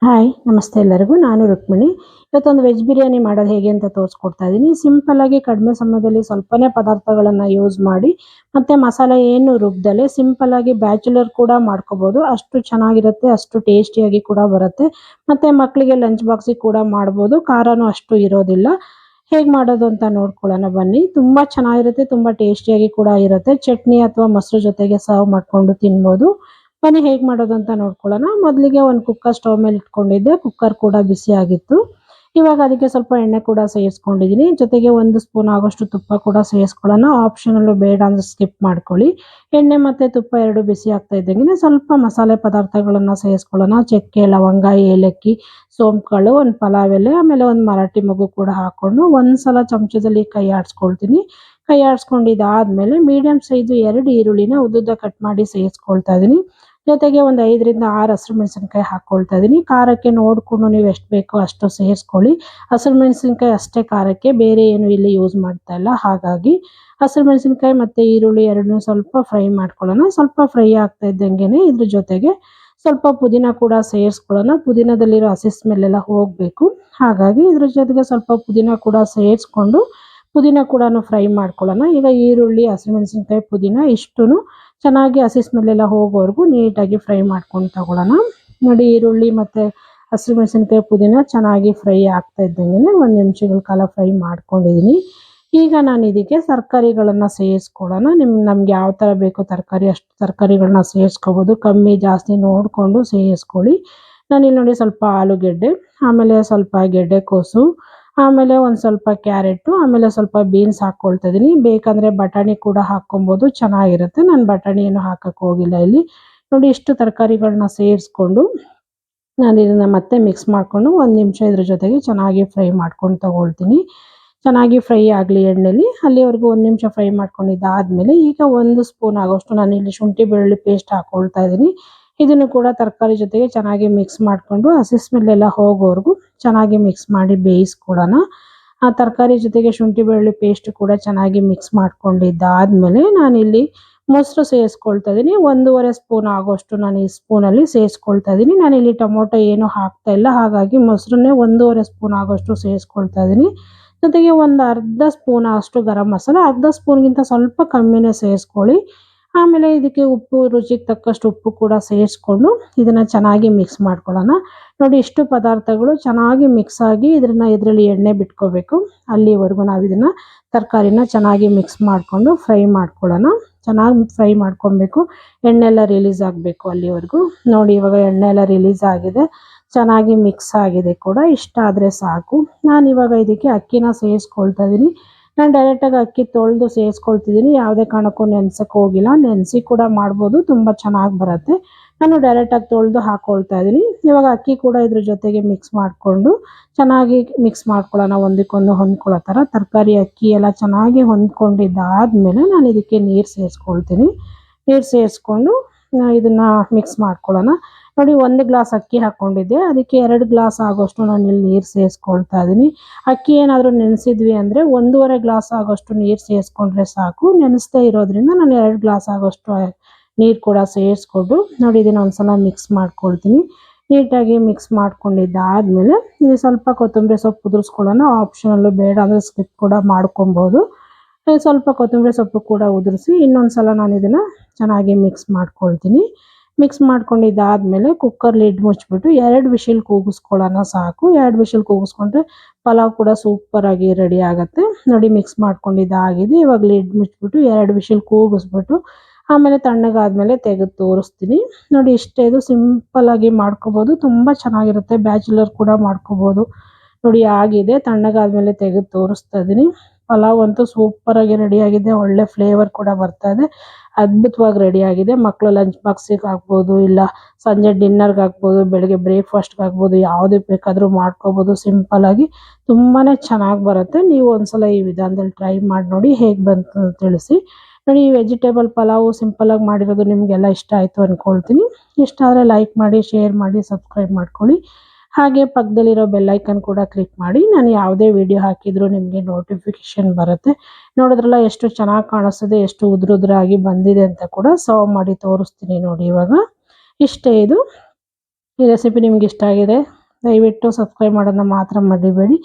Hi ನಮಸ್ತೆ ಎಲ್ಲರಿಗೂ. ನಾನು ರುಕ್ಮಿಣಿ. ಇವತ್ತೊಂದು ವೆಜ್ ಬಿರಿಯಾನಿ ಮಾಡೋದು ಹೇಗೆ ಅಂತ ತೋರಿಸ್ಕೊಡ್ತಾ ಇದ್ದೀನಿ. ಸಿಂಪಲ್ ಆಗಿ ಕಡಿಮೆ ಸಮಯದಲ್ಲಿ ಸ್ವಲ್ಪನೇ ಪದಾರ್ಥಗಳನ್ನು ಯೂಸ್ ಮಾಡಿ ಮತ್ತೆ ಮಸಾಲೆ ಏನು ರುಬ್ದಲೆ ಸಿಂಪಲ್ ಆಗಿ ಬ್ಯಾಚುಲರ್ ಕೂಡ ಮಾಡ್ಕೋಬಹುದು. ಅಷ್ಟು ಚೆನ್ನಾಗಿರುತ್ತೆ, ಅಷ್ಟು ಟೇಸ್ಟಿಯಾಗಿ ಕೂಡ ಬರುತ್ತೆ. ಮತ್ತೆ ಮಕ್ಕಳಿಗೆ ಲಂಚ್ ಬಾಕ್ಸಿಗೆ ಕೂಡ ಮಾಡ್ಬೋದು. ಖಾರನೂ ಅಷ್ಟು ಇರೋದಿಲ್ಲ. ಹೇಗೆ ಮಾಡೋದು ಅಂತ ನೋಡ್ಕೊಳ್ಳೋಣ ಬನ್ನಿ. ತುಂಬಾ ಚೆನ್ನಾಗಿರುತ್ತೆ, ತುಂಬಾ ಟೇಸ್ಟಿಯಾಗಿ ಕೂಡ ಇರುತ್ತೆ. ಚಟ್ನಿ ಅಥವಾ ಮೊಸರು ಜೊತೆಗೆ ಸರ್ವ್ ಮಾಡ್ಕೊಂಡು ತಿನ್ಬೋದು. ಬನ್ನಿ ಹೇಗೆ ಮಾಡೋದು ಅಂತ ನೋಡ್ಕೊಳ್ಳೋಣ. ಮೊದಲಿಗೆ ಒಂದು ಕುಕ್ಕರ್ ಸ್ಟವ್ ಮೇಲೆ ಇಟ್ಕೊಂಡಿದ್ದೆ. ಕುಕ್ಕರ್ ಕೂಡ ಬಿಸಿ ಆಗಿತ್ತು. ಇವಾಗ ಅದಕ್ಕೆ ಸ್ವಲ್ಪ ಎಣ್ಣೆ ಕೂಡ ಸೇರಿಸ್ಕೊಂಡಿದ್ದೀನಿ. ಜೊತೆಗೆ 1 ಸ್ಪೂನ್ ಆಗೋಷ್ಟು ತುಪ್ಪ ಕೂಡ ಸೇರಿಸ್ಕೊಳ್ಳೋಣ. ಆಪ್ಷನಲ್ಲು ಬೇಡ ಅಂದ್ರೆ ಸ್ಕಿಪ್ ಮಾಡ್ಕೊಳ್ಳಿ. ಎಣ್ಣೆ ಮತ್ತು ತುಪ್ಪ ಎರಡು ಬಿಸಿ ಆಗ್ತಾ ಇದ್ದಂಗೆ ಸ್ವಲ್ಪ ಮಸಾಲೆ ಪದಾರ್ಥಗಳನ್ನು ಸೇರಿಸ್ಕೊಳ್ಳೋಣ. ಚಕ್ಕೆ, ಲವಂಗ, ಏಲಕ್ಕಿ, ಸೋಂಪುಗಳು, ಒಂದು ಪಲಾವ್ ಎಲೆ, ಆಮೇಲೆ ಒಂದು ಮರಾಠಿ ಮೊಗ್ಗು ಕೂಡ ಹಾಕ್ಕೊಂಡು ಒಂದ್ಸಲ ಚಮಚದಲ್ಲಿ ಕೈ ಆಡಿಸ್ಕೊಳ್ತೀನಿ. ಕೈ ಆಡಿಸ್ಕೊಂಡಿದ್ದಾದ್ಮೇಲೆ ಮೀಡಿಯಂ ಸೈಜು 2 ಈರುಳ್ಳಿನ ಉದ್ದುದ್ದ ಕಟ್ ಮಾಡಿ ಸೇರಿಸ್ಕೊಳ್ತಾ ಇದ್ದೀನಿ. ಜೊತೆಗೆ ಒಂದು 5ರಿಂದ 6 ಹಸಿರು ಮೆಣಸಿನಕಾಯಿ ಹಾಕ್ಕೊಳ್ತಾ ಇದ್ದೀನಿ. ಖಾರಕ್ಕೆ ನೋಡಿಕೊಂಡು ನೀವು ಎಷ್ಟು ಬೇಕೋ ಅಷ್ಟು ಸೇರಿಸ್ಕೊಳ್ಳಿ. ಹಸಿರು ಮೆಣಸಿನಕಾಯಿ ಅಷ್ಟೇ ಖಾರಕ್ಕೆ, ಬೇರೆ ಏನು ಇಲ್ಲಿ ಯೂಸ್ ಮಾಡ್ತಾ ಇಲ್ಲ. ಹಾಗಾಗಿ ಹಸಿರು ಮೆಣಸಿನಕಾಯಿ ಮತ್ತು ಈರುಳ್ಳಿ ಎರಡನ್ನೂ ಸ್ವಲ್ಪ ಫ್ರೈ ಮಾಡ್ಕೊಳ್ಳೋಣ. ಸ್ವಲ್ಪ ಫ್ರೈ ಆಗ್ತಾ ಇದ್ದಂಗೆ ಇದ್ರ ಜೊತೆಗೆ ಸ್ವಲ್ಪ ಪುದೀನ ಕೂಡ ಸೇರಿಸ್ಕೊಳ್ಳೋಣ. ಪುದೀನದಲ್ಲಿರೋ ಹಸಿ ಸ್ಮೆಲ್ ಎಲ್ಲ ಹೋಗಬೇಕು. ಹಾಗಾಗಿ ಇದ್ರ ಜೊತೆಗೆ ಸ್ವಲ್ಪ ಪುದೀನ ಕೂಡ ಸೇರಿಸ್ಕೊಂಡು ಪುದೀನ ಕೂಡ ಫ್ರೈ ಮಾಡ್ಕೊಳ್ಳೋಣ. ಈಗ ಈರುಳ್ಳಿ, ಹಸಿಮೆಣಸಿನಕಾಯಿ, ಪುದೀನ ಇಷ್ಟೂ ಚೆನ್ನಾಗಿ ಹಸಿ ಸ್ಮೆಲ್ ಎಲ್ಲ ಹೋಗೋವರೆಗೂ ನೀಟಾಗಿ ಫ್ರೈ ಮಾಡ್ಕೊಂಡು ತಗೊಳ್ಳೋಣ. ನೋಡಿ, ಈರುಳ್ಳಿ ಮತ್ತು ಹಸಿಮೆಣಸಿನಕಾಯಿ, ಪುದೀನ ಚೆನ್ನಾಗಿ ಫ್ರೈ ಆಗ್ತಾ ಇದ್ದಂಗೆ 1 ನಿಮಿಷಗಳ ಕಾಲ ಫ್ರೈ ಮಾಡ್ಕೊಂಡಿದ್ದೀನಿ. ಈಗ ನಾನು ಇದಕ್ಕೆ ತರಕಾರಿಗಳನ್ನು ಸೇರಿಸ್ಕೊಳ್ಳೋಣ. ನಮ್ಗೆ ಯಾವ ಥರ ಬೇಕೋ ತರಕಾರಿ ಅಷ್ಟು ತರಕಾರಿಗಳನ್ನ ಸೇರಿಸ್ಕೋಬೋದು. ಕಮ್ಮಿ ಜಾಸ್ತಿ ನೋಡಿಕೊಂಡು ಸೇರಿಸ್ಕೊಳ್ಳಿ. ನಾನಿಲ್ಲಿ ನೋಡಿ ಸ್ವಲ್ಪ ಆಲೂಗೆಡ್ಡೆ, ಆಮೇಲೆ ಸ್ವಲ್ಪ ಗೆಡ್ಡೆಕೋಸು, ಆಮೇಲೆ ಒಂದು ಸ್ವಲ್ಪ ಕ್ಯಾರೆಟು, ಆಮೇಲೆ ಸ್ವಲ್ಪ ಬೀನ್ಸ್ ಹಾಕ್ಕೊಳ್ತಾ ಇದ್ದೀನಿ. ಬೇಕಂದರೆ ಬಟಾಣಿ ಕೂಡ ಹಾಕ್ಕೊಬೋದು, ಚೆನ್ನಾಗಿರುತ್ತೆ. ನಾನು ಬಟಾಣಿ ಏನು ಹಾಕಕ್ಕೆ ಹೋಗಿಲ್ಲ ಇಲ್ಲಿ. ನೋಡಿ, ಇಷ್ಟು ತರಕಾರಿಗಳನ್ನ ಸೇರಿಸ್ಕೊಂಡು ನಾನು ಇದನ್ನು ಮತ್ತೆ ಮಿಕ್ಸ್ ಮಾಡಿಕೊಂಡು 1 ನಿಮಿಷ ಇದ್ರ ಜೊತೆಗೆ ಚೆನ್ನಾಗಿ ಫ್ರೈ ಮಾಡ್ಕೊಂಡು ತಗೊಳ್ತೀನಿ. ಚೆನ್ನಾಗಿ ಫ್ರೈ ಆಗಲಿ ಎಣ್ಣೆಲಿ. ಅಲ್ಲಿವರೆಗೂ 1 ನಿಮಿಷ ಫ್ರೈ ಮಾಡ್ಕೊಂಡಿದ್ದಾದಮೇಲೆ ಈಗ 1 ಸ್ಪೂನ್ ಆಗೋಷ್ಟು ನಾನು ಇಲ್ಲಿ ಶುಂಠಿ ಬೆಳ್ಳುಳ್ಳಿ ಪೇಸ್ಟ್ ಹಾಕ್ಕೊಳ್ತಾ ಇದ್ದೀನಿ. ಇದನ್ನು ಕೂಡ ತರಕಾರಿ ಜೊತೆಗೆ ಚೆನ್ನಾಗಿ ಮಿಕ್ಸ್ ಮಾಡಿಕೊಂಡು ಹಸಿ ಸ್ಮೆಲ್ ಎಲ್ಲ ಹೋಗೋವರೆಗೂ ಚೆನ್ನಾಗಿ ಮಿಕ್ಸ್ ಮಾಡಿ ಬೇಯಿಸ್ಕೊಳ್ಳೋಣ. ಆ ತರಕಾರಿ ಜೊತೆಗೆ ಶುಂಠಿ ಬೆಳ್ಳುಳ್ಳಿ ಪೇಸ್ಟ್ ಕೂಡ ಚೆನ್ನಾಗಿ ಮಿಕ್ಸ್ ಮಾಡ್ಕೊಂಡಿದ್ದಾದಮೇಲೆ ನಾನಿಲ್ಲಿ ಮೊಸರು ಸೇರಿಸ್ಕೊಳ್ತಾ ಇದ್ದೀನಿ. 1.5 ಸ್ಪೂನ್ ಆಗೋಷ್ಟು ನಾನು ಈ ಸ್ಪೂನಲ್ಲಿ ಸೇರಿಸ್ಕೊಳ್ತಾ ಇದ್ದೀನಿ. ನಾನಿಲ್ಲಿ ಟೊಮೊಟೊ ಏನೂ ಹಾಕ್ತಾ ಇಲ್ಲ, ಹಾಗಾಗಿ ಮೊಸರನ್ನೇ 1.5 ಸ್ಪೂನ್ ಆಗೋಷ್ಟು ಸೇರಿಸ್ಕೊಳ್ತಾ ಇದ್ದೀನಿ. ಜೊತೆಗೆ ಒಂದು ಅರ್ಧ ಸ್ಪೂನ್ ಅಷ್ಟು ಗರಂ ಮಸಾಲ, ಅರ್ಧ ಸ್ಪೂನ್ಗಿಂತ ಸ್ವಲ್ಪ ಕಮ್ಮಿನೇ ಸೇರಿಸ್ಕೊಳ್ಳಿ. ಆಮೇಲೆ ಇದಕ್ಕೆ ಉಪ್ಪು, ರುಚಿಗೆ ತಕ್ಕಷ್ಟು ಉಪ್ಪು ಕೂಡ ಸೇರಿಸ್ಕೊಂಡು ಇದನ್ನು ಚೆನ್ನಾಗಿ ಮಿಕ್ಸ್ ಮಾಡ್ಕೊಳ್ಳೋಣ. ನೋಡಿ, ಇಷ್ಟು ಪದಾರ್ಥಗಳು ಚೆನ್ನಾಗಿ ಮಿಕ್ಸ್ ಆಗಿ ಇದರಲ್ಲಿ ಎಣ್ಣೆ ಬಿಟ್ಕೋಬೇಕು. ಅಲ್ಲಿವರೆಗೂ ನಾವು ಇದನ್ನು ತರಕಾರಿನ ಚೆನ್ನಾಗಿ ಮಿಕ್ಸ್ ಮಾಡಿಕೊಂಡು ಫ್ರೈ ಮಾಡ್ಕೊಳ್ಳೋಣ. ಚೆನ್ನಾಗಿ ಫ್ರೈ ಮಾಡ್ಕೊಬೇಕು, ಎಣ್ಣೆ ಎಲ್ಲ ರಿಲೀಸ್ ಆಗಬೇಕು ಅಲ್ಲಿವರೆಗೂ. ನೋಡಿ, ಇವಾಗ ಎಣ್ಣೆ ಎಲ್ಲ ರಿಲೀಸ್ ಆಗಿದೆ, ಚೆನ್ನಾಗಿ ಮಿಕ್ಸ್ ಆಗಿದೆ ಕೂಡ. ಇಷ್ಟ ಆದರೆ ಸಾಕು. ನಾನಿವಾಗ ಇದಕ್ಕೆ ಅಕ್ಕಿನ ಸೇರಿಸ್ಕೊಳ್ತಾ ಇದ್ದೀನಿ. ನಾನು ಡೈರೆಕ್ಟಾಗಿ ಅಕ್ಕಿ ತೊಳೆದು ಸೇರಿಸ್ಕೊಳ್ತಿದ್ದೀನಿ. ಯಾವುದೇ ಕಾರಣಕ್ಕೂ ನೆನೆಸಕ್ಕೆ ಹೋಗಿಲ್ಲ. ನೆನೆಸಿ ಕೂಡ ಮಾಡ್ಬೋದು, ತುಂಬ ಚೆನ್ನಾಗಿ ಬರುತ್ತೆ. ನಾನು ಡೈರೆಕ್ಟಾಗಿ ತೊಳೆದು ಹಾಕ್ಕೊಳ್ತಾ ಇದ್ದೀನಿ. ಇವಾಗ ಅಕ್ಕಿ ಕೂಡ ಇದ್ರ ಜೊತೆಗೆ ಮಿಕ್ಸ್ ಮಾಡಿಕೊಂಡು ಚೆನ್ನಾಗಿ ಮಿಕ್ಸ್ ಮಾಡ್ಕೊಳ್ಳೋಣ, ಒಂದಕ್ಕೊಂದು ಹೊಂದ್ಕೊಳ್ಳೋ ಥರ. ತರಕಾರಿ, ಅಕ್ಕಿ ಎಲ್ಲ ಚೆನ್ನಾಗಿ ಹೊಂದ್ಕೊಂಡಿದ್ದಾದಮೇಲೆ ನಾನು ಇದಕ್ಕೆ ನೀರು ಸೇರಿಸ್ಕೊಳ್ತೀನಿ. ನೀರು ಸೇರಿಸ್ಕೊಂಡು ಇದನ್ನು ಮಿಕ್ಸ್ ಮಾಡ್ಕೊಳ್ಳೋಣ. ನೋಡಿ, 1 ಗ್ಲಾಸ್ ಅಕ್ಕಿ ಹಾಕ್ಕೊಂಡಿದ್ದೆ, ಅದಕ್ಕೆ 2 ಗ್ಲಾಸ್ ಆಗೋಷ್ಟು ನಾನು ಇಲ್ಲಿ ನೀರು ಸೇರಿಸ್ಕೊಳ್ತಾ ಇದ್ದೀನಿ. ಅಕ್ಕಿ ಏನಾದರೂ ನೆನೆಸಿದ್ವಿ ಅಂದರೆ 1.5 ಗ್ಲಾಸ್ ಆಗೋಷ್ಟು ನೀರು ಸೇರಿಸ್ಕೊಂಡ್ರೆ ಸಾಕು. ನೆನೆಸ್ದೇ ಇರೋದ್ರಿಂದ ನಾನು 2 ಗ್ಲಾಸ್ ಆಗೋಷ್ಟು ನೀರು ಕೂಡ ಸೇರಿಸ್ಕೊಂಡು ನೋಡಿ ಇದನ್ನು ಒಂದ್ಸಲ ಮಿಕ್ಸ್ ಮಾಡ್ಕೊಳ್ತೀನಿ. ನೀಟಾಗಿ ಮಿಕ್ಸ್ ಮಾಡ್ಕೊಂಡಿದ್ದಾದಮೇಲೆ ಇದು ಸ್ವಲ್ಪ ಕೊತ್ತಂಬರಿ ಸೊಪ್ಪು ಉದುರಿಸ್ಕೊಳ್ಳೋಣ. ಆಪ್ಷನಲ್ಲು, ಬೇಡ ಅಂದರೆ ಸ್ಕಿಪ್ ಕೂಡ ಮಾಡ್ಕೊಬೋದು. ಸ್ವಲ್ಪ ಕೊತ್ತಂಬರಿ ಸೊಪ್ಪು ಕೂಡ ಉದುರಿಸಿ ಇನ್ನೊಂದು ಸಲ ನಾನು ಇದನ್ನು ಚೆನ್ನಾಗಿ ಮಿಕ್ಸ್ ಮಾಡ್ಕೊಳ್ತೀನಿ. ಮಿಕ್ಸ್ ಮಾಡ್ಕೊಂಡಿದ್ದಾದಮೇಲೆ ಕುಕ್ಕರ್ ಲಿಡ್ ಮುಚ್ಚಿಬಿಟ್ಟು 2 ವಿಷಿಲ್ ಕೂಗಿಸ್ಕೊಳ್ಳೋಣ ಸಾಕು. 2 ವಿಷಿಲ್ ಕೂಗಿಸ್ಕೊಂಡ್ರೆ ಪಲಾವ್ ಕೂಡ ಸೂಪರಾಗಿ ರೆಡಿ ಆಗುತ್ತೆ. ನೋಡಿ, ಮಿಕ್ಸ್ ಮಾಡ್ಕೊಂಡಿದ್ದಾಗಿದೆ. ಇವಾಗ ಲಿಡ್ ಮುಚ್ಚಿಬಿಟ್ಟು 2 ವಿಷಿಲ್ ಕೂಗಿಸ್ಬಿಟ್ಟು ಆಮೇಲೆ ತಣ್ಣಗಾದ್ಮೇಲೆ ತೆಗೆದು ತೋರಿಸ್ತೀನಿ. ನೋಡಿ, ಇಷ್ಟೇ. ಇದು ಸಿಂಪಲ್ಲಾಗಿ ಮಾಡ್ಕೋಬೋದು, ತುಂಬ ಚೆನ್ನಾಗಿರುತ್ತೆ. ಬ್ಯಾಚುಲರ್ ಕೂಡ ಮಾಡ್ಕೋಬೋದು. ನೋಡಿ, ಆಗಿದೆ. ತಣ್ಣಗಾದ್ಮೇಲೆ ತೆಗೆದು ತೋರಿಸ್ತಾ ಇದ್ದೀನಿ. ಪಲಾವ್ ಅಂತೂ ಸೂಪರಾಗಿ ರೆಡಿಯಾಗಿದೆ. ಒಳ್ಳೆ ಫ್ಲೇವರ್ ಕೂಡ ಬರ್ತಾ ಇದೆ. ಅದ್ಭುತವಾಗಿ ರೆಡಿಯಾಗಿದೆ. ಮಕ್ಕಳು ಲಂಚ್ ಬಾಕ್ಸಿಗೆ ಹಾಕ್ಬೋದು, ಇಲ್ಲ ಸಂಜೆ ಡಿನ್ನರ್ಗೆ ಹಾಕ್ಬೋದು, ಬೆಳಗ್ಗೆ ಬ್ರೇಕ್ಫಾಸ್ಟ್ಗೆ ಹಾಕ್ಬೋದು, ಯಾವುದಕ್ಕೆ ಬೇಕಾದರೂ ಮಾಡ್ಕೋಬೋದು. ಸಿಂಪಲ್ಲಾಗಿ ತುಂಬಾ ಚೆನ್ನಾಗಿ ಬರುತ್ತೆ. ನೀವು ಒಂದ್ಸಲ ಈ ವಿಧಾನದಲ್ಲಿ ಟ್ರೈ ಮಾಡಿ ನೋಡಿ, ಹೇಗೆ ಬಂತು ಅಂತ ತಿಳಿಸಿ. ನೋಡಿ, ಈ ವೆಜಿಟೇಬಲ್ ಪಲಾವು ಸಿಂಪಲ್ಲಾಗಿ ಮಾಡಿರೋದು ನಿಮಗೆಲ್ಲ ಇಷ್ಟ ಆಯಿತು ಅಂದ್ಕೊಳ್ತೀನಿ. ಇಷ್ಟ ಆದರೆ ಲೈಕ್ ಮಾಡಿ, ಶೇರ್ ಮಾಡಿ, ಸಬ್ಸ್ಕ್ರೈಬ್ ಮಾಡ್ಕೊಳ್ಳಿ. ಹಾಗೆ ಪಕ್ಕದಲ್ಲಿರೋ ಬೆಲ್ಲೈಕನ್ ಕೂಡ ಕ್ಲಿಕ್ ಮಾಡಿ. ನಾನು ಯಾವುದೇ ವಿಡಿಯೋ ಹಾಕಿದರೂ ನಿಮಗೆ ನೋಟಿಫಿಕೇಷನ್ ಬರುತ್ತೆ. ನೋಡಿದ್ರಲ್ಲ ಎಷ್ಟು ಚೆನ್ನಾಗಿ ಕಾಣಿಸ್ತದೆ, ಎಷ್ಟು ಉದುರಾಗಿ ಬಂದಿದೆ ಅಂತ ಕೂಡ ಸರ್ವ್ ಮಾಡಿ ತೋರಿಸ್ತೀನಿ. ನೋಡಿ, ಇವಾಗ ಇಷ್ಟೇ. ಇದು ಈ ರೆಸಿಪಿ ನಿಮ್ಗೆ ಇಷ್ಟ ಆಗಿದೆ ದಯವಿಟ್ಟು ಸಬ್ಸ್ಕ್ರೈಬ್ ಮಾಡೋದನ್ನ ಮಾತ್ರ ಮರಿಬೇಡಿ.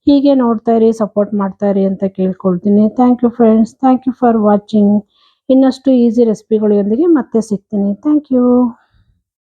ಹೀಗೆ ನೋಡ್ತಾ ಇರಿ, ಸಪೋರ್ಟ್ ಮಾಡ್ತಾ ಇರಿ ಅಂತ ಕೇಳ್ಕೊಳ್ತೀನಿ. Thank you friends, thank you for watching. ಇನ್ನಷ್ಟು ಈಸಿ ರೆಸಿಪಿಗಳೊಂದಿಗೆ ಮತ್ತೆ ಸಿಗ್ತೀನಿ. Thank you.